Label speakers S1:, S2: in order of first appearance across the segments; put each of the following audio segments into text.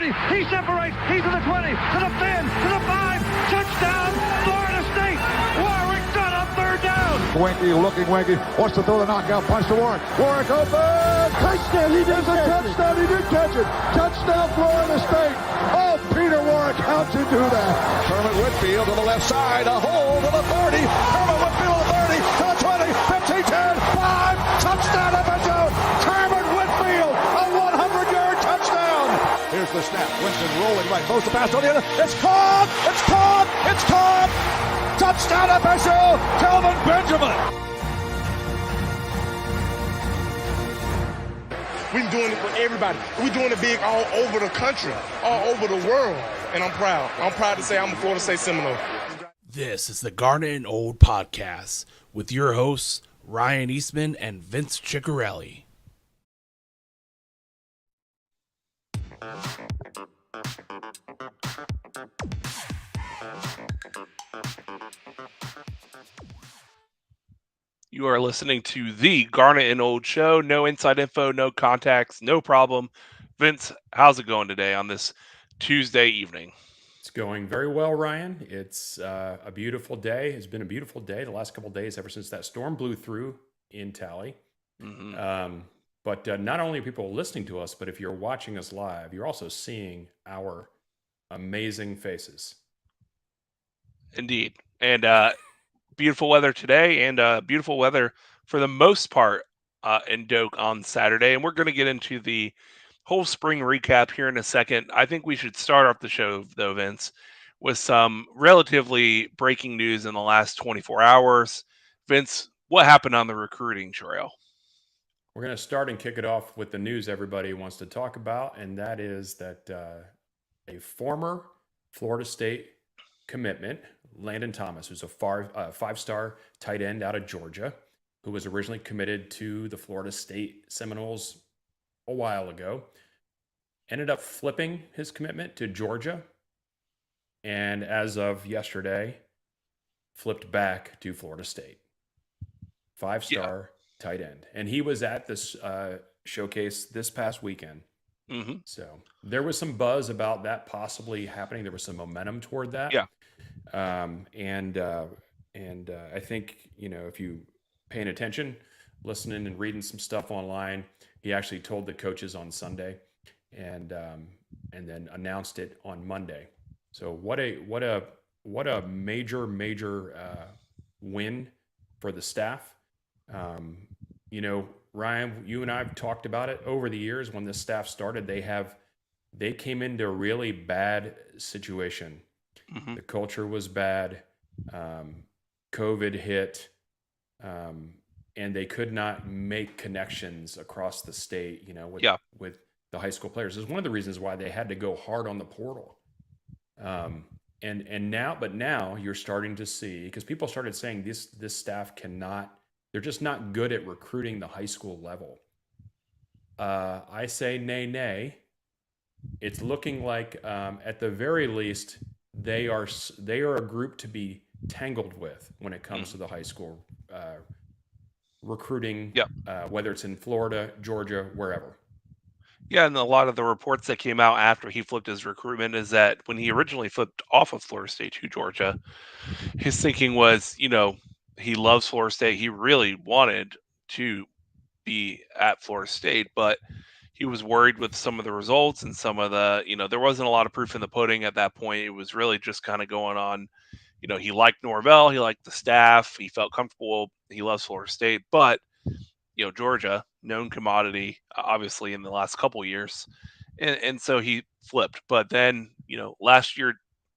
S1: 30. He separates. He's to the 20, to the 10, to the 5. Touchdown, Florida State. Warwick got up third down.
S2: Winky looking Winky. Wants to throw the knockout punch to Warwick. Warwick open. Touchdown. He did a touchdown. He did catch it. Touchdown, Florida State. Oh, Peter Warwick, how'd you do that?
S3: Kermit Whitfield to the left side. A hole to the 30. Kermit Whitfield to the 30. To the 20. 15, 10, 5. Touchdown, FSU. Kermit Whitfield. A 100-yard touchdown.
S2: Here's the snap. Winston rolling right. Throws the pass on the other. It's caught. It's caught. It's caught. Touchdown, FSU. Kelvin Benjamin.
S4: We're doing it for everybody. We're doing it big all over the country, all over the world. And I'm proud. I'm proud to say I'm a Florida State Seminole.
S5: This is the Garnet and Old Podcast with your hosts, Ryan Eastman and Vince Ciccarelli. You are listening to the Garnet and Old Show. No inside info, no contacts, no problem. Vince, how's it going today on this Tuesday evening?
S6: It's going very well, Ryan. It's a beautiful day. It's been a beautiful day the last couple of days ever since that storm blew through in Tally.
S5: Mm-hmm.
S6: But not only are people listening to us, but if you're watching us live, you're also seeing our amazing faces.
S5: Indeed. And beautiful weather today and beautiful weather for the most part in Doak on Saturday. And we're going to get into the whole spring recap here in a second. I think we should start off the show, though, Vince, with some relatively breaking news in the last 24 hours. Vince, what happened on the recruiting trail?
S6: We're going to start and kick it off with the news everybody wants to talk about, and that is that a former Florida State commitment, Landon Thomas, who's a five-star tight end out of Georgia, who was originally committed to the Florida State Seminoles a while ago, ended up flipping his commitment to Georgia, and as of yesterday, flipped back to Florida State. Five-star tight end. And he was at this showcase this past weekend.
S5: Mm-hmm.
S6: So there was some buzz about that possibly happening. There was some momentum toward that.
S5: Yeah.
S6: And I think, if you paying attention, listening and reading some stuff online, he actually told the coaches on Sunday and then announced it on Monday. So what a major win for the staff. Ryan, you and I have talked about it over the years. When this staff started, they came into a really bad situation.
S5: Mm-hmm.
S6: The culture was bad. COVID hit, and they could not make connections across the state, with the high school players. It's one of the reasons why they had to go hard on the portal. And now you're starting to see, because people started saying this staff they're just not good at recruiting the high school level. I say nay. It's looking like, at the very least, they are a group to be tangled with when it comes to the high school recruiting, whether it's in Florida, Georgia, wherever.
S5: Yeah, and a lot of the reports that came out after he flipped his recruitment is that when he originally flipped off of Florida State to Georgia, his thinking was, he loves Florida State. He really wanted to be at Florida State, but he was worried with some of the results and some of the, there wasn't a lot of proof in the pudding at that point. It was really just kind of going on. He liked Norvell. He liked the staff. He felt comfortable. He loves Florida State, but Georgia, known commodity, obviously in the last couple years. And so he flipped, but then, last year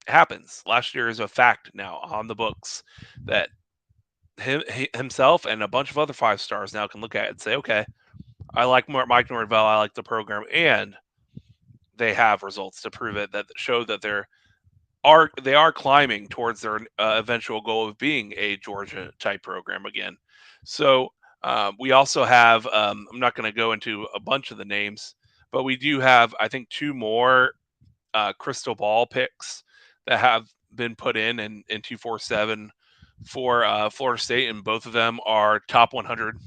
S5: happens. Last year is a fact now on the books that himself and a bunch of other five stars now can look at it and say, okay, I like Mike Norvell. I like the program, and they have results to prove it that show that they are climbing towards their eventual goal of being a Georgia type program again. So we also have, I'm not going to go into a bunch of the names, but we do have, I think, two more crystal ball picks that have been put in 247 for Florida State, and both of them are top 100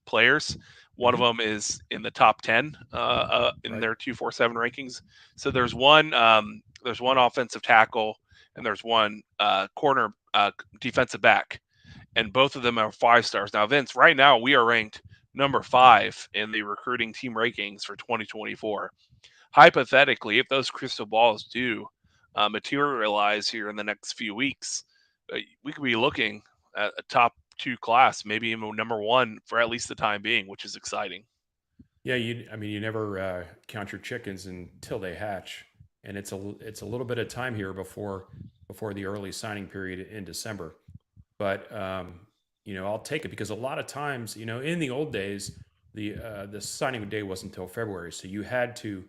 S5: players. One of them is in the top 10 in
S6: Right.
S5: their 247 rankings. So there's one offensive tackle and there's one corner defensive back, and both of them are 5 stars. Now, Vince, right now we are ranked number 5 in the recruiting team rankings for 2024. Hypothetically, if those crystal balls do materialize here in the next few weeks, we could be looking at a top 2 class, maybe even number 1 for at least the time being, which is exciting.
S6: Yeah, you never count your chickens until they hatch, and it's a little bit of time here before the early signing period in December. But I'll take it because a lot of times, in the old days, the signing day wasn't until February, so you had to.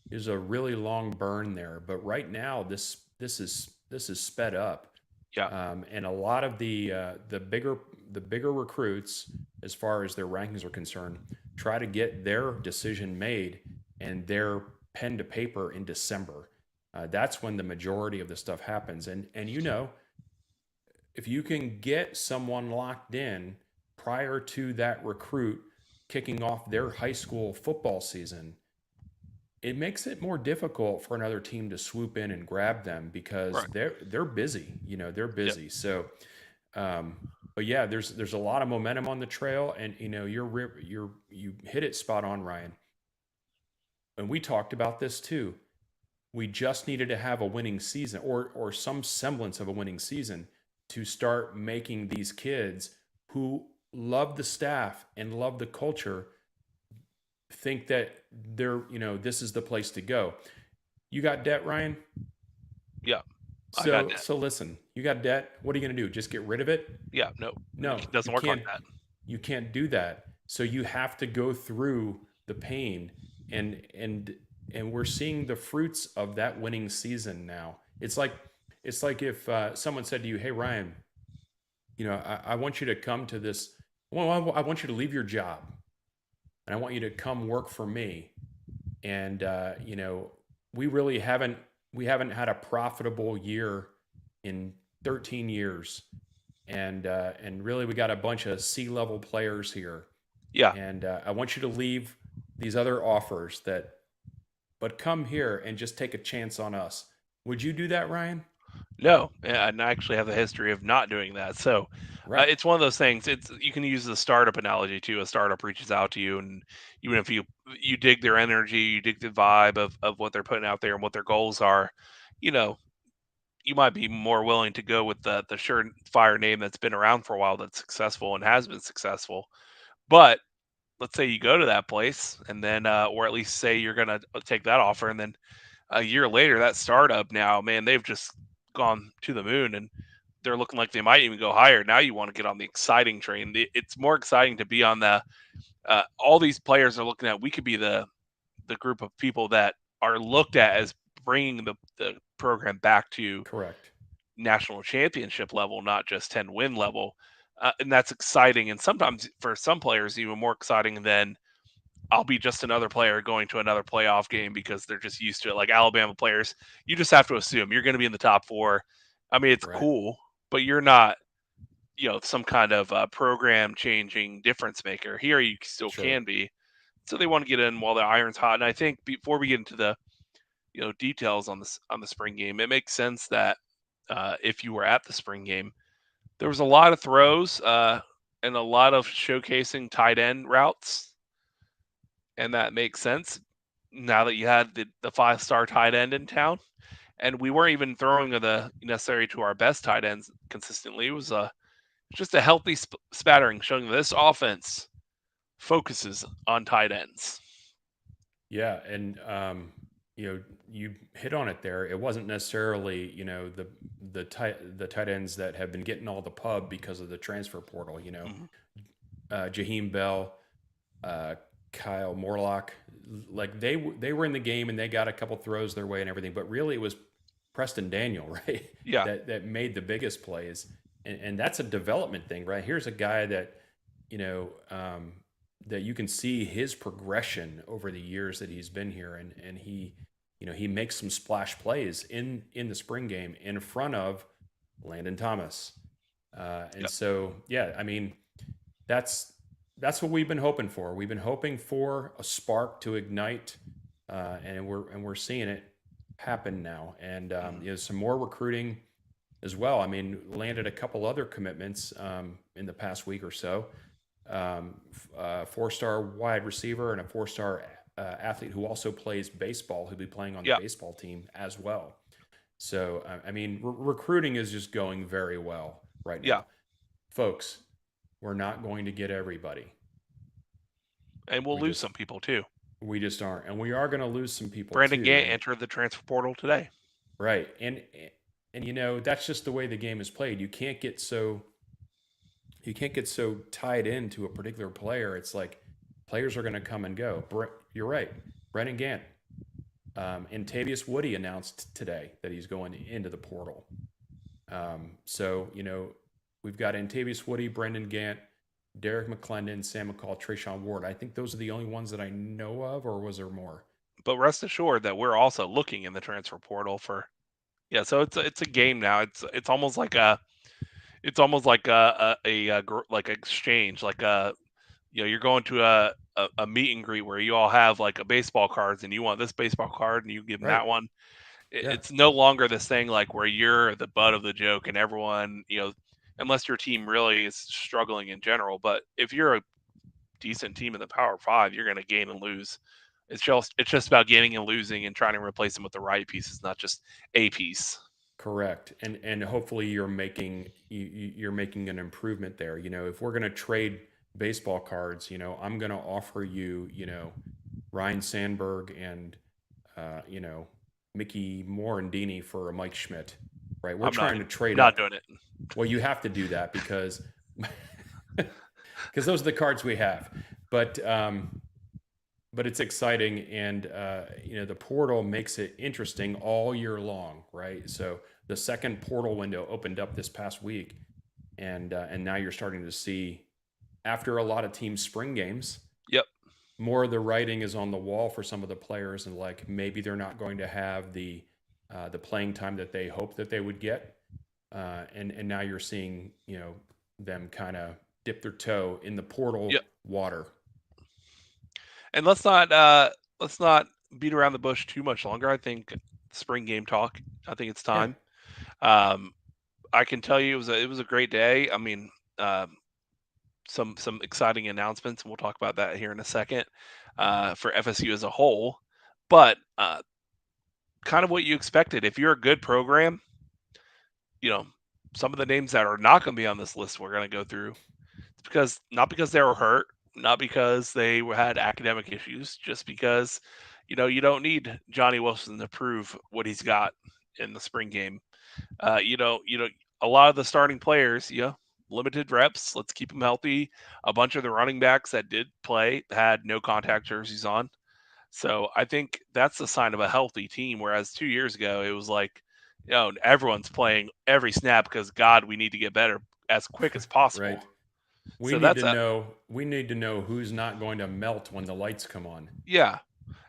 S6: There's a really long burn there, but right now this is sped up,
S5: Yeah.
S6: and a lot of the bigger recruits, as far as their rankings are concerned, try to get their decision made and their pen to paper in December. That's when the majority of the stuff happens, and if you can get someone locked in prior to that recruit kicking off their high school football season, it makes it more difficult for another team to swoop in and grab them because
S5: Right.
S6: they're busy. They're busy.
S5: Yep.
S6: So, but yeah, there's a lot of momentum on the trail, and you hit it spot on, Ryan. And we talked about this too. We just needed to have a winning season or some semblance of a winning season to start making these kids who love the staff and love the culture think that this is the place to go. You got debt, Ryan?
S5: Yeah. I got that.
S6: So listen, you got debt. What are you going to do? Just get rid of it?
S5: Yeah. No.
S6: No,
S5: It doesn't
S6: you
S5: work like
S6: can't.
S5: that.
S6: You can't do that. So you have to go through the pain, and we're seeing the fruits of that winning season now. It's like if someone said to you, "Hey, Ryan, I want you to come to this. Well, I want you to leave your job, and I want you to come work for me." And we really haven't had a profitable year in 13 years, and really we got a bunch of C-level players here.
S5: Yeah.
S6: And I want you to leave these other offers but come here and just take a chance on us. Would you do that, Ryan?
S5: No, and I actually have a history of not doing that. So
S6: Right.
S5: it's one of those things. You can use the startup analogy too. A startup reaches out to you, and even if you dig their energy, you dig the vibe of what they're putting out there and what their goals are, you know, you might be more willing to go with the surefire name that's been around for a while, that's successful and has been successful. But let's say you go to that place, and then or at least say you're gonna take that offer, and then a year later, that startup now, man, they've just gone to the moon, and they're looking like they might even go higher. Now you want to get on the exciting train. It's more exciting to be on the. All these players are looking at. We could be the group of people that are looked at as bringing the program back to
S6: Correct.
S5: national championship level, not just 10-win level. And that's exciting. And sometimes for some players, even more exciting than I'll be just another player going to another playoff game because they're just used to it. Like Alabama players, you just have to assume you're going to be in the top 4. I mean, it's
S6: Right.
S5: cool, but you're not, some kind of program changing difference maker. Here, you still
S6: Sure.
S5: can be. So they want to get in while the iron's hot. And I think before we get into the, details on the spring game, it makes sense that if you were at the spring game, there was a lot of throws and a lot of showcasing tight end routes. And that makes sense now that you had the 5-star tight end in town. And we weren't even throwing the necessary to our best tight ends consistently. It was just a healthy spattering, showing this offense focuses on tight ends.
S6: Yeah, and you hit on it there. It wasn't necessarily the tight ends that have been getting all the pub because of the transfer portal. Jaheim Bell, Kyle Morlock, like they were in the game and they got a couple throws their way and everything. But really, it was Preston Daniel, right?
S5: Yeah.
S6: That made the biggest plays, and that's a development thing, right? Here's a guy that that you can see his progression over the years that he's been here, and he makes some splash plays in the spring game in front of Landon Thomas, and
S5: Yep.
S6: so yeah, I mean that's that's what we've been hoping for. We've been hoping for a spark to ignite, and we're seeing it happen now. And some more recruiting as well. I mean, landed a couple other commitments in the past week or so. Four-star wide receiver and a four-star athlete who also plays baseball, who'll be playing on the baseball team as well. So, I mean, recruiting is just going very well right now.
S5: Yeah.
S6: Folks, we're not going to get everybody.
S5: And we'll lose some people too.
S6: We just aren't. And we are going to lose some people
S5: Brandon
S6: too.
S5: Gant entered the transfer portal today.
S6: Right. And that's just the way the game is played. You can't get so tied into a particular player. It's like players are going to come and go. You're right. Brandon Gant. And Tavius Woody announced today that he's going into the portal. So, we've got Antavius Woody, Brendan Gant, Derek McClendon, Sam McCall, Trayshawn Ward. I think those are the only ones that I know of, or was there more?
S5: But rest assured that we're also looking in the transfer portal for. Yeah, so it's a game now. It's almost like a exchange, like you're going to a meet and greet where you all have like a baseball cards and you want this baseball card and you give them that one. It's no longer this thing like where you're the butt of the joke and everyone, unless your team really is struggling in general. But if you're a decent team in the Power Five, you're going to gain and lose. It's just about gaining and losing and trying to replace them with the right pieces, not just a piece.
S6: Correct. And hopefully you're making an improvement there. If we're going to trade baseball cards, I'm going to offer you, Ryan Sandberg and, Mickey Morandini for a Mike Schmidt, right? We're trying to trade.
S5: Not doing it.
S6: Well, you have to do that because those are the cards we have. But it's exciting, and the portal makes it interesting all year long, right? So the second portal window opened up this past week, and now you're starting to see, after a lot of team spring games, more of the writing is on the wall for some of the players, and like maybe they're not going to have the playing time that they hoped that they would get, and now you're seeing them kind of dip their toe in the portal water.
S5: And let's not beat around the bush too much longer. I think spring game talk. I think it's time. Yeah. I can tell you it was a great day. I mean, some exciting announcements, and we'll talk about that here in a second for FSU as a whole. But kind of what you expected. If you're a good program, some of the names that are not going to be on this list we're going to go through. It's not because they were hurt, not because they had academic issues, just because, you don't need Johnny Wilson to prove what he's got in the spring game. A lot of the starting players, limited reps. Let's keep them healthy. A bunch of the running backs that did play had no contact jerseys on. So I think that's the sign of a healthy team. Whereas 2 years ago, it was like, everyone's playing every snap because God, we need to get better as quick as possible.
S6: Right. We need to know who's not going to melt when the lights come on.
S5: Yeah.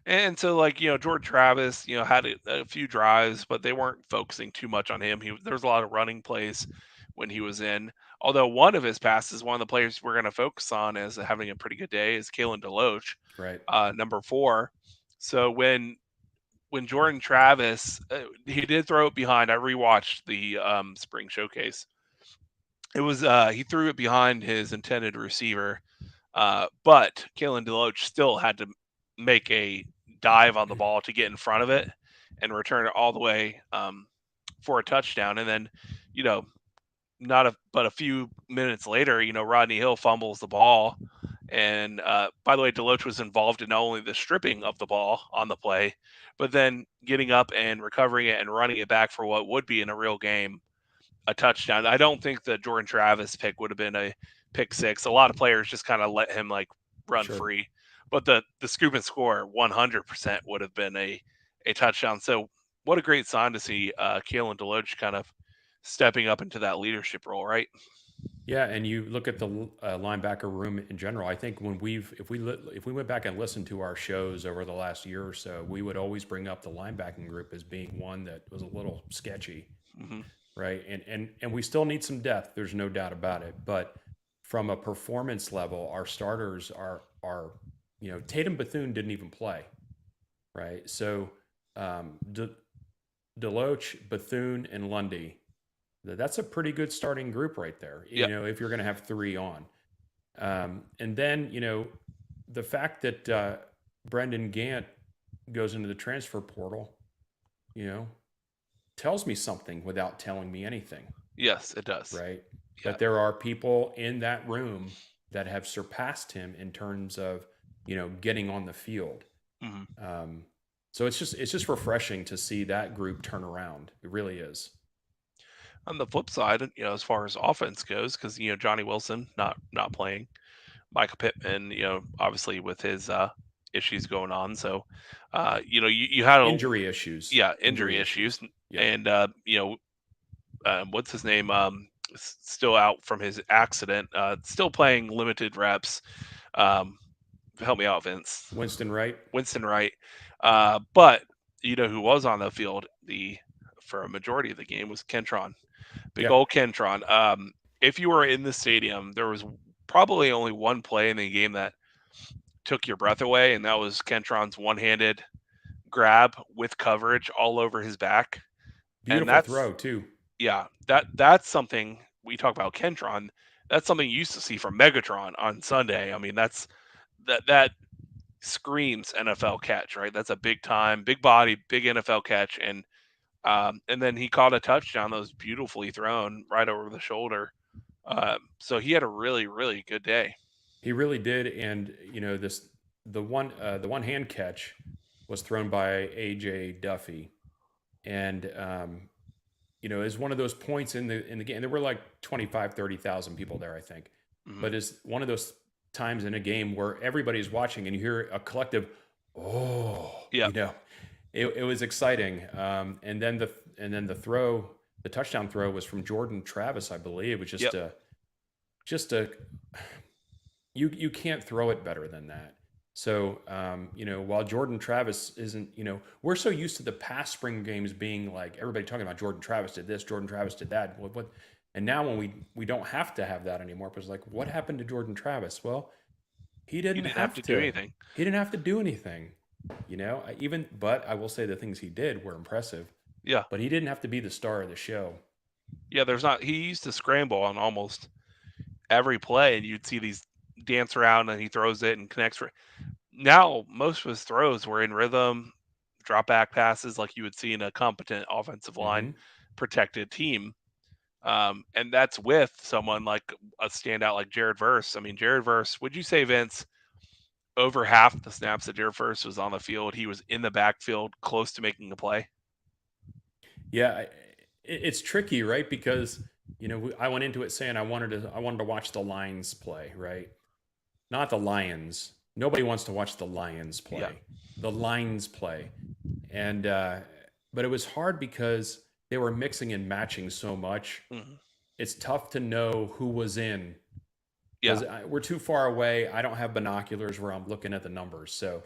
S5: And so, Jordan Travis, had a few drives, but they weren't focusing too much on him. There was a lot of running plays when he was in. Although one of his passes, one of the players we're going to focus on as having a pretty good day is Kalen DeLoach,
S6: right?
S5: Number 4. So when Jordan Travis, he did throw it behind. I rewatched the spring showcase. It was he threw it behind his intended receiver, but Kalen DeLoach still had to make a dive on the ball to get in front of it and return it all the way for a touchdown. And then, but a few minutes later, Rodney Hill fumbles the ball. And by the way, DeLoach was involved in not only the stripping of the ball on the play, but then getting up and recovering it and running it back for what would be in a real game a touchdown. I don't think the Jordan Travis pick would have been a pick 6. A lot of players just kind of let him run free, but the scoop and score 100% would have been a touchdown. So what a great sign to see Kalen DeLoach kind of stepping up into that leadership role, right?
S6: Yeah, and you look at the linebacker room in general. I think when if we went back and listened to our shows over the last year or so, we would always bring up the linebacking group as being one that was a little sketchy, right? And we still need some depth. There's no doubt about it. But from a performance level, our starters are Tatum Bethune didn't even play, right? So Deloach, Bethune, and Lundy, that's a pretty good starting group right there.
S5: Yep.
S6: If you're going to have 3 on, and then the fact that Brendan Gant goes into the transfer portal, tells me something without telling me anything.
S5: Yes, it does.
S6: Right.
S5: Yeah.
S6: That there are people in that room that have surpassed him in terms of, getting on the field.
S5: Mm-hmm.
S6: So it's just refreshing to see that group turn around. It really is.
S5: On the flip side, as far as offense goes, because Johnny Wilson not playing, Michael Pittman, obviously with his issues going on, so you had
S6: injury issues.
S5: Yeah, injury issues.
S6: Yeah.
S5: And what's his name? Still out from his accident. Still playing limited reps. Help me out, Vince.
S6: Winston Wright.
S5: But who was on the field for a majority of the game was Kentron. Big old Kentron. If you were in the stadium, there was probably only one play in the game that took your breath away, and that was Kentron's one-handed grab with coverage all over his back.
S6: Beautiful throw too.
S5: Yeah, that's something we talk about Kentron. That's something you used to see from Megatron on Sunday. I mean, that screams NFL catch, right? That's a big time, big body, big NFL catch, and then he caught a touchdown that was beautifully thrown right over the shoulder. So he had a really, really good day.
S6: He really did, and the one hand catch was thrown by AJ Duffy, and is one of those points in the game. There were like 30,000 people there, I think, but it's one of those times in a game where everybody's watching and you hear a collective, oh,
S5: yeah,
S6: it was exciting. And then the touchdown throw was from Jordan Travis, I believe, which is you can't throw it better than that. So, while Jordan Travis isn't, we're so used to the past spring games being like everybody talking about Jordan Travis did this, Jordan Travis did that. And now when we don't have to have that anymore, because like, what happened to Jordan Travis? Well, he didn't have to
S5: do anything.
S6: He didn't have to do anything, but I will say the things he did were impressive.
S5: Yeah.
S6: But he didn't have to be the star of the show.
S5: Yeah, he used to scramble on almost every play, and you'd see these dance around and he throws it and connects. Now, most of his throws were in rhythm, drop back passes like you would see in a competent offensive line protected team. And that's with someone like a standout like Jared Verse. I mean, Jared Verse, would you say, Vince, over half the snaps that Jared Verse was on the field, he was in the backfield close to making a play?
S6: Yeah, it's tricky, right? Because, I went into it saying I wanted to watch the Lions play, right? Not the Lions. Nobody wants to watch the Lions play.
S5: Yeah.
S6: The Lions play. And but it was hard because they were mixing and matching so much.
S5: Mm-hmm.
S6: It's tough to know who was in.
S5: Yeah.
S6: We're too far away. I don't have binoculars where I'm looking at the numbers. So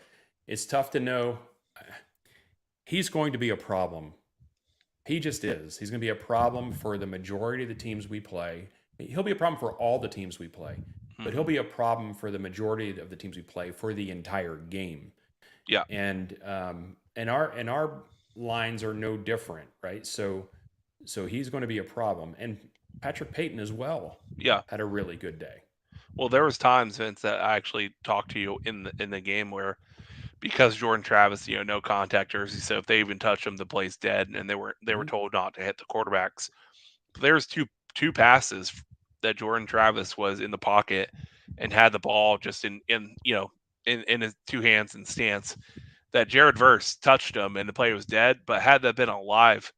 S6: it's tough to know. He's going to be a problem. He just is. He's going to be a problem for the majority of the teams we play. He'll be a problem for all the teams we play, but he'll be a problem for the majority of the teams we play for the entire game.
S5: Yeah.
S6: And our lines are no different, right? So he's going to be a problem. And Patrick Payton as well.
S5: Yeah.
S6: Had a really good day.
S5: Well, there was times, Vince, that I actually talked to you in the game where, because Jordan Travis, no contact jersey, so if they even touch him, the play's dead, and they were told not to hit the quarterbacks. But there's two passes that Jordan Travis was in the pocket and had the ball just in his two hands and stance, that Jared Verse touched him and the play was dead. But had that been a live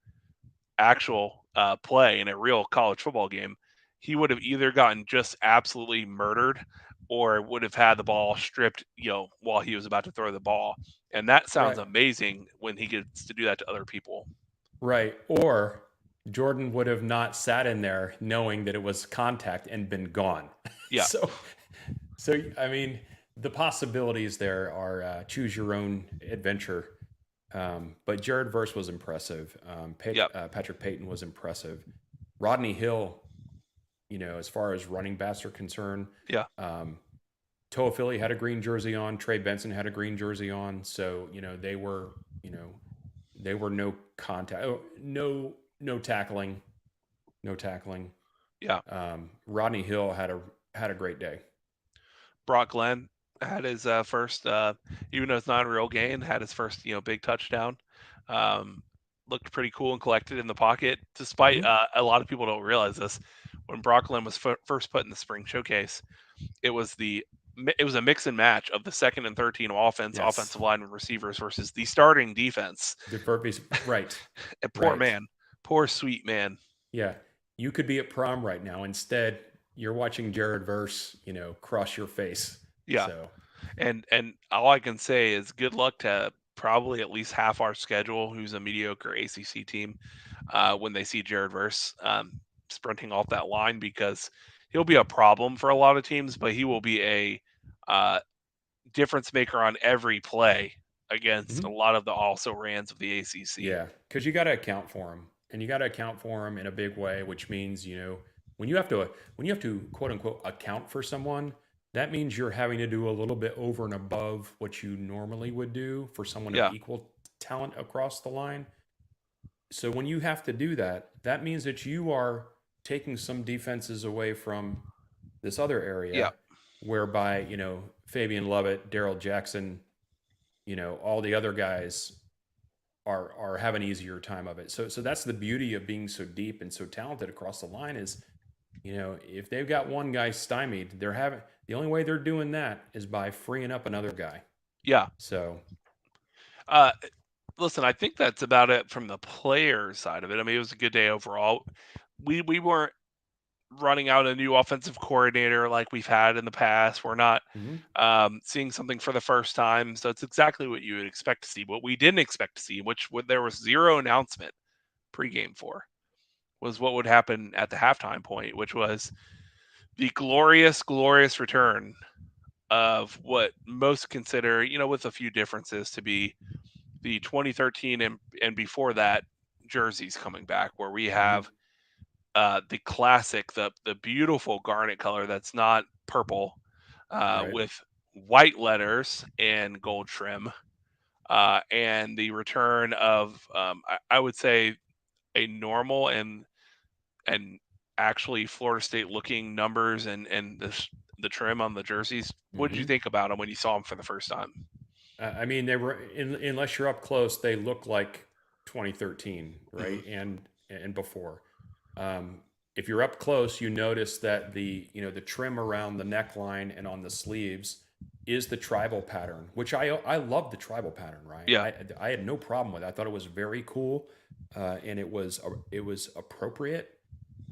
S5: actual play in a real college football game, he would have either gotten just absolutely murdered or would have had the ball stripped, while he was about to throw the ball. And that sounds amazing when he gets to do that to other people.
S6: Right. Or Jordan would have not sat in there knowing that it was contact and been gone.
S5: Yeah.
S6: So I mean, the possibilities there are choose your own adventure. But Jared Verse was impressive. Patrick Payton was impressive. Rodney Hill, as far as running backs are concerned.
S5: Yeah.
S6: Toafili had a green jersey on. Trey Benson had a green jersey on. So, they were no contact, no tackling, no tackling.
S5: Yeah.
S6: Rodney Hill had a great day.
S5: Brock Glenn had his first, even though it's not a real gain, had his first, big touchdown. Looked pretty cool and collected in the pocket, despite a lot of people don't realize this. When Brock Glenn was first put in the spring showcase, it was a mix and match of the second and third team offensive line and receivers versus the starting defense.
S6: The Burpees, right.
S5: And poor sweet man.
S6: Yeah. You could be at prom right now. Instead, you're watching Jared Verse, cross your face.
S5: Yeah.
S6: So.
S5: And all I can say is good luck to probably at least half our schedule who's a mediocre ACC team when they see Jared Verse sprinting off that line, because he'll be a problem for a lot of teams, but he will be a difference maker on every play against a lot of the also-rans of the ACC.
S6: Yeah, because you got to account for him, and you got to account for him in a big way, which means when you have to quote unquote account for someone, that means you're having to do a little bit over and above what you normally would do for someone of equal talent across the line. So when you have to do that, that means that you are taking some defenses away from this other area, whereby, Fabian Lovett, Darrell Jackson, all the other guys are having an easier time of it. So that's the beauty of being so deep and so talented across the line is, if they've got one guy stymied, the only way they're doing that is by freeing up another guy.
S5: Yeah.
S6: So,
S5: listen, I think that's about it from the player side of it. I mean, it was a good day overall. We weren't running out a new offensive coordinator like we've had in the past. We're not seeing something for the first time. So it's exactly what you would expect to see. What we didn't expect to see, which there was zero announcement pregame for, was what would happen at the halftime point, which was the glorious, glorious return of what most consider, with a few differences, to be the 2013 and before that jerseys coming back, where we have the classic, the beautiful garnet color that's not purple, with white letters and gold trim, and the return of I would say a normal and actually Florida State looking numbers and the trim on the jerseys. What did you think about them when you saw them for the first time?
S6: I mean, they were, unless you're up close, they look like 2013, right? And before. If you're up close, you notice that the trim around the neckline and on the sleeves is the tribal pattern, which I love the tribal pattern, right?
S5: Yeah.
S6: I had no problem with it. I thought it was very cool, and it was appropriate.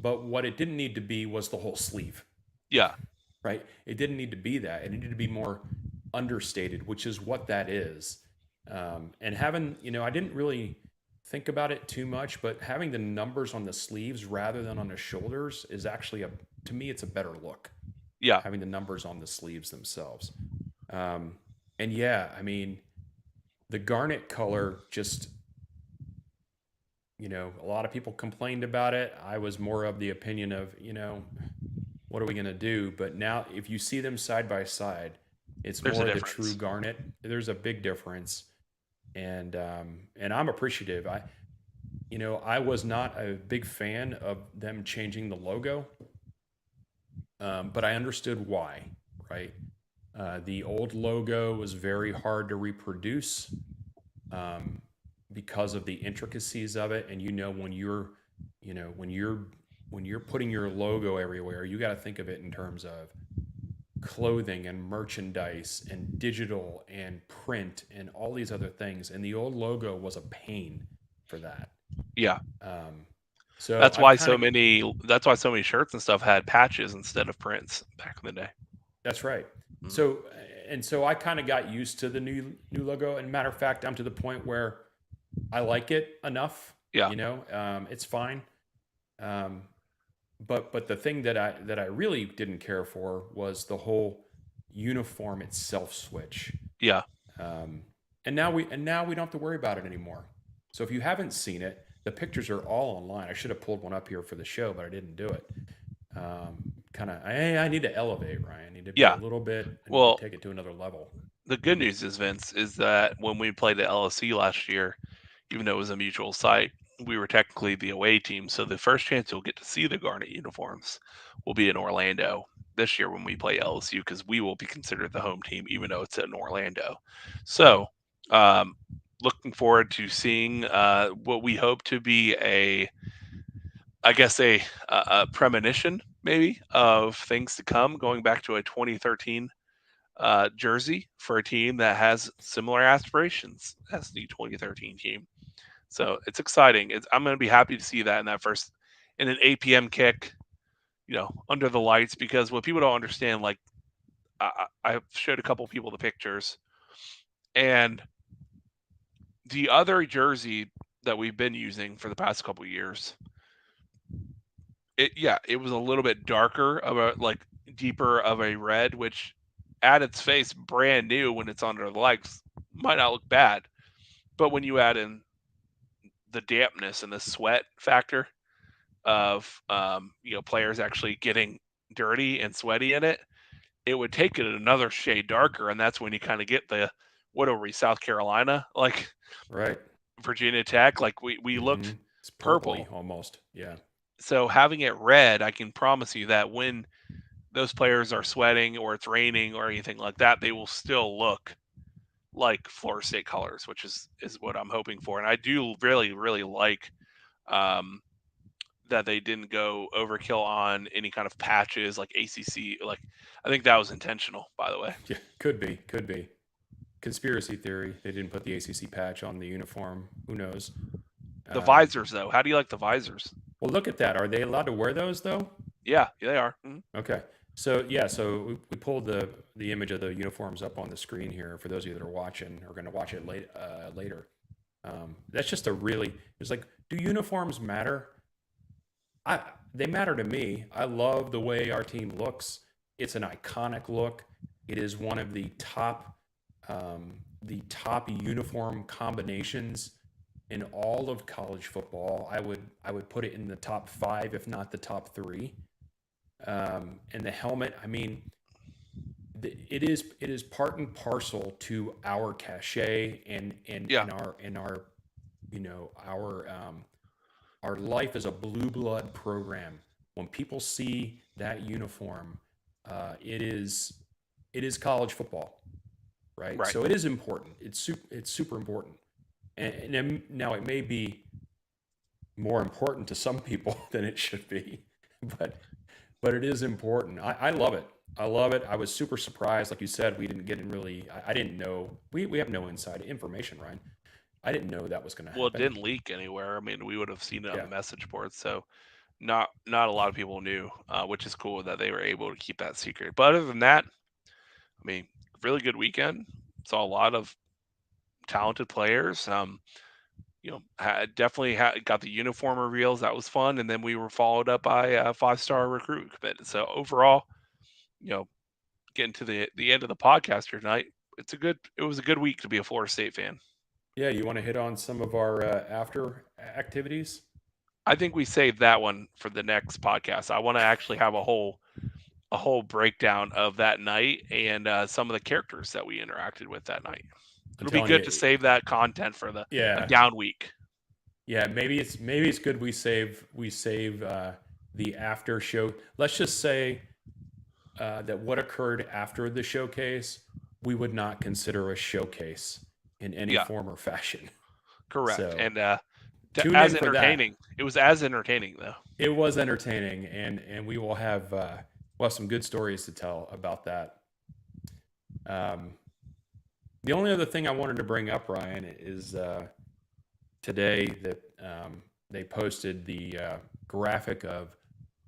S6: But what it didn't need to be was the whole sleeve.
S5: Yeah.
S6: Right. It didn't need to be that. It needed to be more understated, which is what that is. And having, I didn't really think about it too much, but having the numbers on the sleeves rather than on the shoulders is actually to me, it's a better look.
S5: Yeah.
S6: Having the numbers on the sleeves themselves. And yeah, I mean, the garnet color just, a lot of people complained about it. I was more of the opinion of, what are we going to do? But now if you see them side by side, it's more the true garnet. There's a big difference. And I'm appreciative. I was not a big fan of them changing the logo, but I understood why, right? The old logo was very hard to reproduce because of the intricacies of it. And when you're putting your logo everywhere, you got to think of it in terms of clothing and merchandise and digital and print and all these other things. And the old logo was a pain for that.
S5: Yeah.
S6: So
S5: that's why so many shirts and stuff had patches instead of prints back in the day.
S6: That's right. So I kind of got used to the new logo. And matter of fact, I'm to the point where I like it enough.
S5: Yeah.
S6: It's fine. But the thing that I really didn't care for was the whole uniform itself switch.
S5: Yeah.
S6: And now we don't have to worry about it anymore. So if you haven't seen it, the pictures are all online. I should have pulled one up here for the show, but I didn't do it. I need to elevate, Ryan. I need to be
S5: Yeah.
S6: a little bit. I need
S5: Well,
S6: to take it to another level.
S5: the good news is, Vince, is that when we played at LSU last year, even though it was a mutual site, we were technically the away team. So the first chance you'll get to see the Garnet uniforms will be in Orlando this year when we play LSU, because we will be considered the home team, even though it's in Orlando. So, um, looking forward to seeing what we hope to be a premonition maybe of things to come, going back to a 2013 jersey for a team that has similar aspirations as the 2013 team. So it's exciting. I'm going to be happy to see that in an 8 p.m. kick, under the lights, because what people don't understand, like I showed a couple people the pictures, and the other jersey that we've been using for the past couple years, it was a little bit darker of a, like, deeper of a red, which at its face, brand new when it's under the lights, might not look bad. But when you add in the dampness and the sweat factor of players actually getting dirty and sweaty in it, it would take it another shade darker, and that's when you kind of get the, what are we, South Carolina, like
S6: Right.
S5: Virginia Tech, like we looked
S6: It's
S5: purple.
S6: purpley almost. Yeah.
S5: So having it red, I can promise you that when those players are sweating or it's raining or anything like that, they will still look like Florida State colors, which is what I'm hoping for. And I do really, really like that they didn't go overkill on any kind of patches like ACC. Like, I think that was intentional, by the way.
S6: Yeah. Could be. Conspiracy theory. They didn't put the ACC patch on the uniform. Who knows?
S5: The visors, though, how do you like the visors?
S6: Well, look at that. Are they allowed to wear those though?
S5: Yeah, they are.
S6: Okay. So yeah, so we pulled the image of the uniforms up on the screen here for those of you that are watching or going to watch it later. That's just it's like, do uniforms matter? They matter to me. I love the way our team looks. It's an iconic look. It is one of the top uniform combinations in all of college football. I would put it in the top 5, if not the top 3. And the helmet, I mean, it is part and parcel to our cachet and
S5: Yeah.
S6: our life as a blue blood program. When people see that uniform, it is college football, right? So it is important. It's super important. And now it may be more important to some people than it should be, but it is important. I love it. I love it. I was super surprised. Like you said, we didn't get in really, I didn't know. We have no inside information, Ryan. I didn't know that was going to happen.
S5: Well, it didn't leak anywhere. I mean, we would have seen it on the message board. So not a lot of people knew, which is cool that they were able to keep that secret. But other than that, I mean, really good weekend. Saw a lot of talented players. Definitely got the uniform reveals. That was fun. And then we were followed up by a 5-star recruit committed. So overall, getting to the end of the podcast here tonight, it was a good week to be a Florida State fan.
S6: Yeah, you want to hit on some of our after activities?
S5: I think we saved that one for the next podcast. I want to actually have a whole breakdown of that night and some of the characters that we interacted with that night. It'll be good to save that content for a down week.
S6: Yeah, maybe it's good we save the after show. Let's just say that what occurred after the showcase, we would not consider a showcase in any form or fashion.
S5: Correct.
S6: So,
S5: and
S6: as entertaining.
S5: It was as entertaining, though.
S6: It was entertaining, and we will have some good stories to tell about that. The only other thing I wanted to bring up, Ryan, is today that they posted the graphic of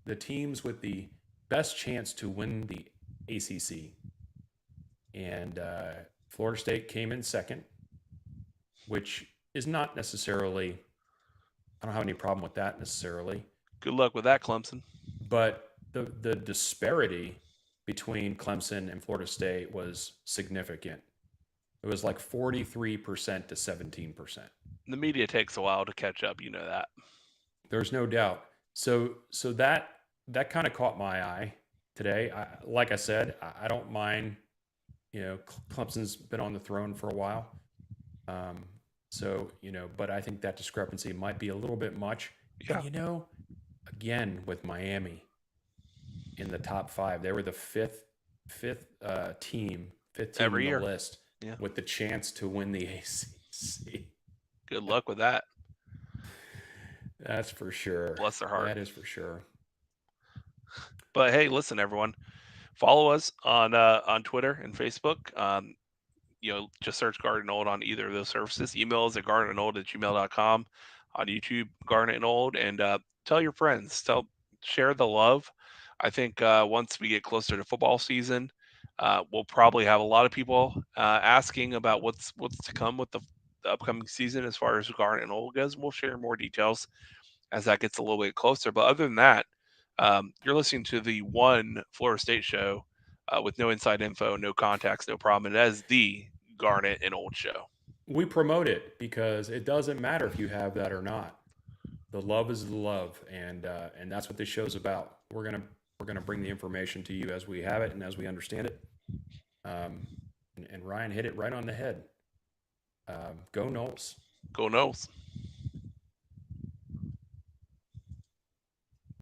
S6: the teams with the best chance to win the ACC. And Florida State came in second, which is not necessarily, I don't have any problem with that necessarily.
S5: Good luck with that, Clemson.
S6: But the disparity between Clemson and Florida State was significant. It was like 43% to 17%.
S5: The media takes a while to catch up, you know that.
S6: There's no doubt. So that that kind of caught my eye today. Like I said, I don't mind. Clemson's been on the throne for a while. So, but I think that discrepancy might be a little bit much.
S5: Yeah.
S6: And, again, with Miami in the top 5, they were the fifth team
S5: Every
S6: in
S5: year.
S6: the list
S5: Yeah.
S6: with the chance to win the ACC.
S5: Good luck with that.
S6: That's for sure.
S5: Bless their heart.
S6: That is for sure.
S5: But hey, listen, everyone, follow us on Twitter and Facebook. Just search Garnet and Old on either of those services. Email us at garnetandold@gmail.com. On YouTube, Garnet and Old, and tell your friends. Share the love. I think once we get closer to football season, we'll probably have a lot of people asking about what's to come with the upcoming season as far as Garnet and Old goes. We'll share more details as that gets a little bit closer. But other than that, you're listening to the one Florida State show with no inside info, no contacts, no problem. And that is the Garnet and Old Show.
S6: We promote it because it doesn't matter if you have that or not. The love is the love, and that's what this show's about. We're gonna bring the information to you as we have it and as we understand it. And Ryan hit it right on the head. Go Noles.
S5: Go Noles.